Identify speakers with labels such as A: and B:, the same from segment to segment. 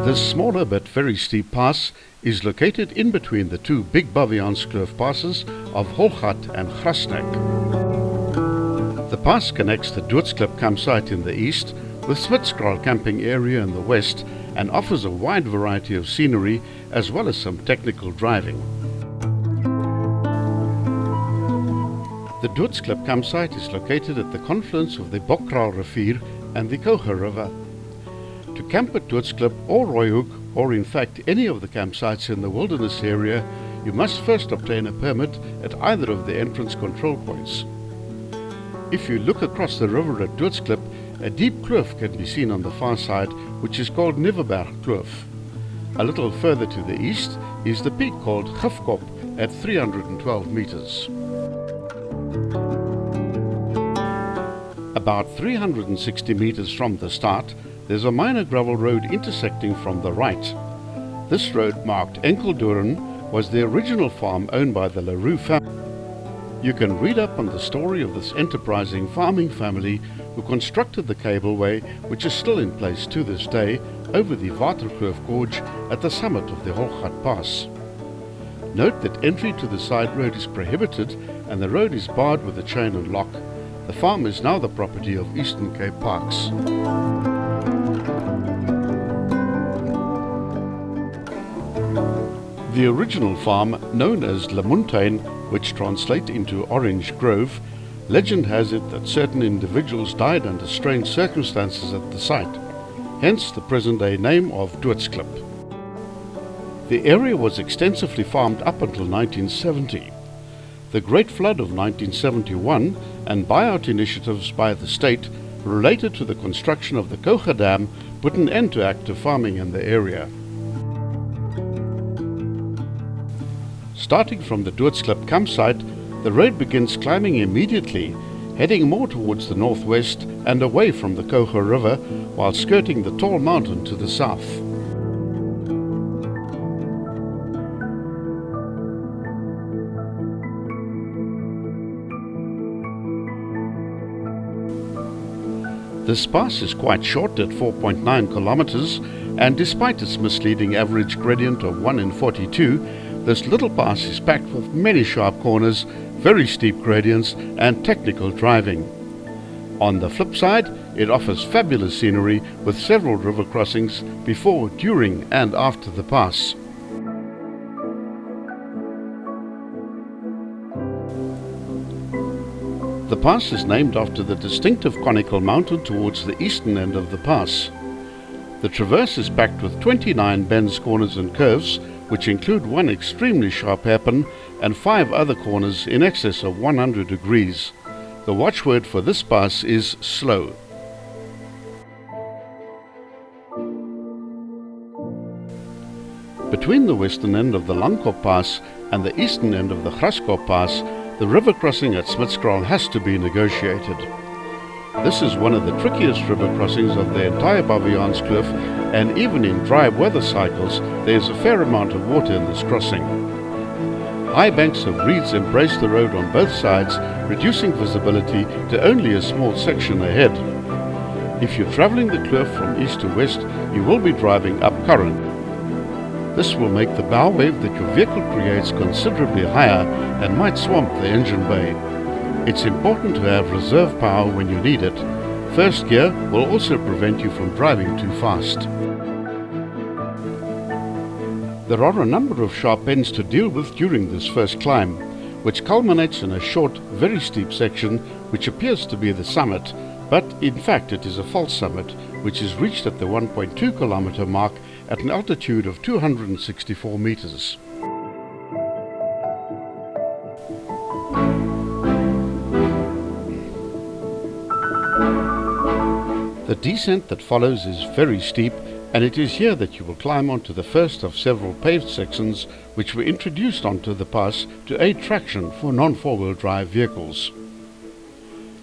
A: This smaller but very steep pass is located in between the two big Baviaanskloof passes of Holgat and Grasnek. The pass connects the Doodsklip campsite in the east with Smithscrow camping area in the west and offers a wide variety of scenery as well as some technical driving. The Doodsklip campsite is located at the confluence of the Bokral Rivier and the Koga River. To camp at Doodsklip or Rooikloof, or in fact any of the campsites in the wilderness area, you must first obtain a permit at either of the entrance control points. If you look across the river at Doodsklip, a deep kloof can be seen on the far side, which is called Kloof. A little further to the east is the peak called Langkop at 312 meters. About 360 meters from the start, there's a minor gravel road intersecting from the right. This road, marked Enkeldoorn, was the original farm owned by the Leroux family. You can read up on the story of this enterprising farming family who constructed the cableway, which is still in place to this day, over the Waterkloof Gorge at the summit of the Holgat Pass. Note that entry to the side road is prohibited and the road is barred with a chain and lock. The farm is now the property of Eastern Cape Parks. The original farm, known as Lemontaine, which translates into Orange Grove, legend has it that certain individuals died under strange circumstances at the site, hence the present-day name of Doodsklip. The area was extensively farmed up until 1970. The Great Flood of 1971 and buyout initiatives by the state related to the construction of the Koga Dam put an end to active farming in the area. Starting from the Doodsklip campsite, the road begins climbing immediately, heading more towards the northwest and away from the Koga River while skirting the tall mountain to the south. This pass is quite short at 4.9 kilometers, and despite its misleading average gradient of 1 in 42, this little pass is packed with many sharp corners, very steep gradients and technical driving. On the flip side, it offers fabulous scenery with several river crossings before, during and after the pass. The pass is named after the distinctive conical mountain towards the eastern end of the pass. The traverse is packed with 29 bends, corners and curves, which include one extremely sharp hairpin and 5 other corners in excess of 100 degrees. The watchword for this pass is slow. Between the western end of the Langkop Pass and the eastern end of the Grasnek Pass, the river crossing at Smithscrow has to be negotiated. This is one of the trickiest river crossings of the entire Baviaanskloof, and even in dry weather cycles there is a fair amount of water in this crossing. High banks of reeds embrace the road on both sides, reducing visibility to only a small section ahead. If you're traveling the kloof from east to west, you will be driving up current. This will make the bow wave that your vehicle creates considerably higher and might swamp the engine bay. It's important to have reserve power when you need it. First gear will also prevent you from driving too fast. There are a number of sharp bends to deal with during this first climb, which culminates in a short, very steep section which appears to be the summit, but in fact it is a false summit, which is reached at the 1.2 kilometer mark at an altitude of 264 meters. The descent that follows is very steep, and it is here that you will climb onto the first of several paved sections which were introduced onto the pass to aid traction for non-four-wheel drive vehicles.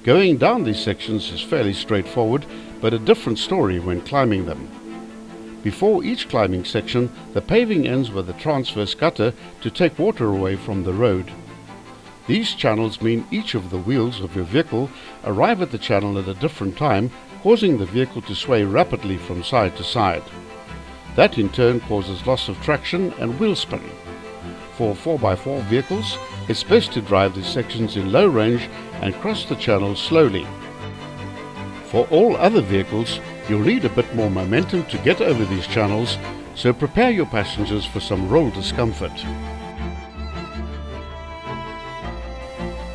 A: Going down these sections is fairly straightforward, but a different story when climbing them. Before each climbing section, the paving ends with a transverse gutter to take water away from the road. These channels mean each of the wheels of your vehicle arrive at the channel at a different time, causing the vehicle to sway rapidly from side to side. That in turn causes loss of traction and wheel spin. For 4x4 vehicles, it's best to drive these sections in low range and cross the channel slowly. For all other vehicles, you'll need a bit more momentum to get over these channels, so prepare your passengers for some roll discomfort.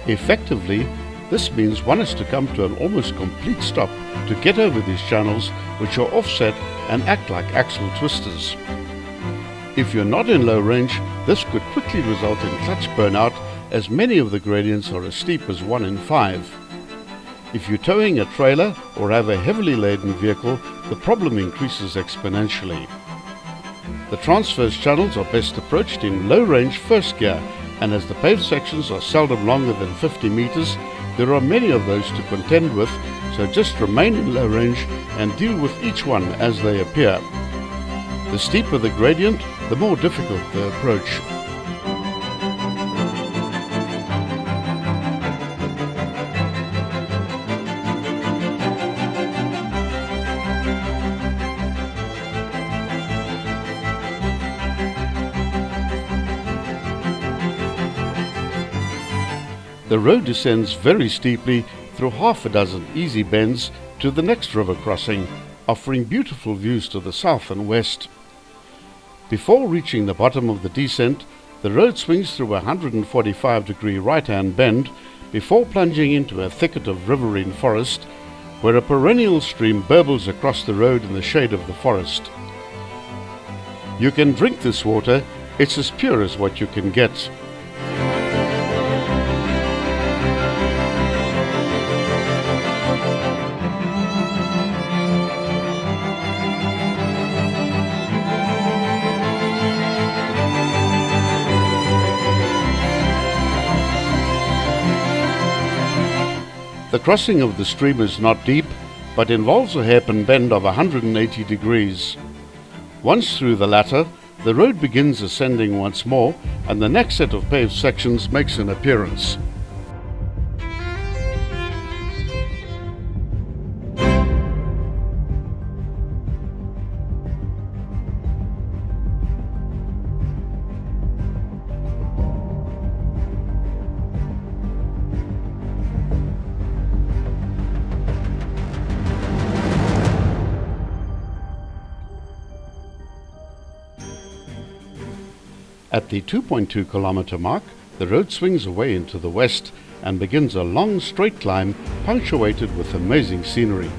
A: Effectively, this means one has to come to an almost complete stop to get over these channels, which are offset and act like axle twisters. If you're not in low range, this could quickly result in clutch burnout, as many of the gradients are as steep as 1 in 5. If you're towing a trailer or have a heavily laden vehicle, the problem increases exponentially. The transverse channels are best approached in low range first gear, and as the paved sections are seldom longer than 50 meters, there are many of those to contend with, so just remain in low range and deal with each one as they appear. The steeper the gradient, the more difficult the approach. The road descends very steeply through half a dozen easy bends to the next river crossing, offering beautiful views to the south and west. Before reaching the bottom of the descent, the road swings through a 145-degree right-hand bend before plunging into a thicket of riverine forest, where a perennial stream burbles across the road in the shade of the forest. You can drink this water, it's as pure as what you can get. The crossing of the stream is not deep, but involves a hairpin bend of 180 degrees. Once through the latter, the road begins ascending once more, and the next set of paved sections makes an appearance. At the 2.2 kilometer mark, the road swings away into the west and begins a long straight climb punctuated with amazing scenery.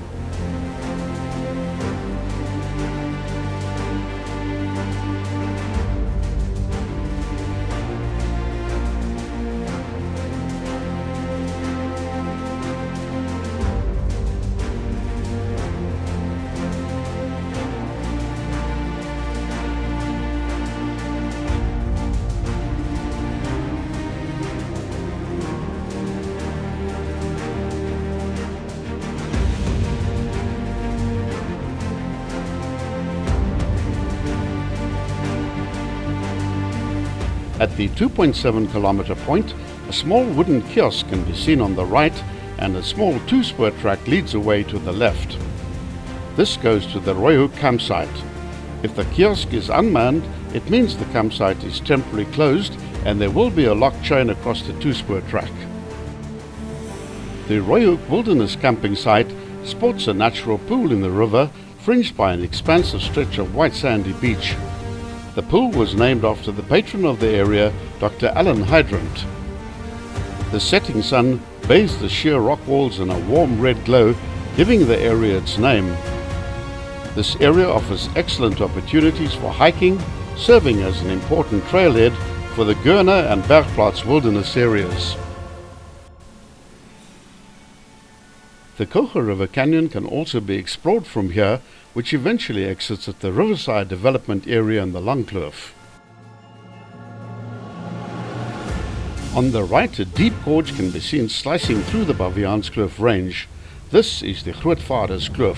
A: At the 2.7 kilometer point, a small wooden kiosk can be seen on the right, and a small two-spur track leads away to the left. This goes to the Rooikloof campsite. If the kiosk is unmanned, it means the campsite is temporarily closed and there will be a locked chain across the two-spur track. The Rooikloof Wilderness camping site sports a natural pool in the river, fringed by an expansive stretch of white sandy beach. The pool was named after the patron of the area, Dr. Alan Hydrant. The setting sun bathes the sheer rock walls in a warm red glow, giving the area its name. This area offers excellent opportunities for hiking, serving as an important trailhead for the Gurner and Bergplaats wilderness areas. The Koga River Canyon can also be explored from here, which eventually exits at the Riverside Development Area in the Langkop. On the right, a deep gorge can be seen slicing through the Baviaanskloof range. This is the Grootvaderskloof.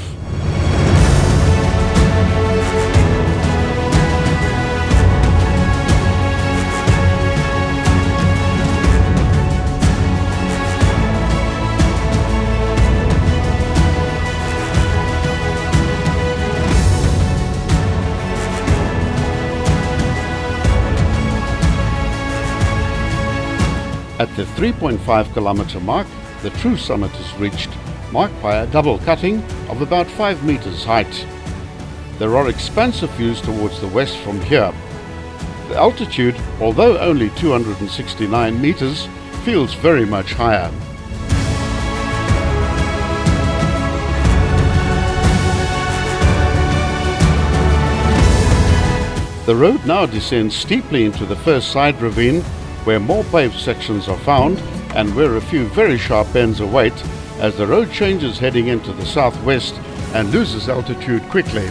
A: At the 3.5 kilometer mark, the true summit is reached, marked by a double cutting of about 5 meters height. There are expansive views towards the west from here. The altitude, although only 269 meters, feels very much higher. The road now descends steeply into the first side ravine, where more paved sections are found and where a few very sharp bends await as the road changes heading into the southwest and loses altitude quickly.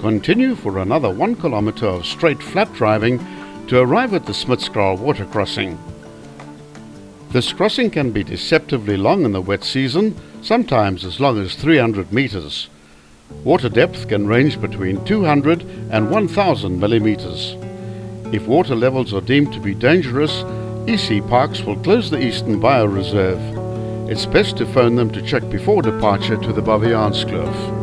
A: Continue for another 1 kilometer of straight flat driving to arrive at the Smithscrow water crossing. This crossing can be deceptively long in the wet season, sometimes as long as 300 meters. Water depth can range between 200 and 1000 millimeters. If water levels are deemed to be dangerous, EC Parks will close the Eastern Bioreserve. It's best to phone them to check before departure to the Baviaanskloof.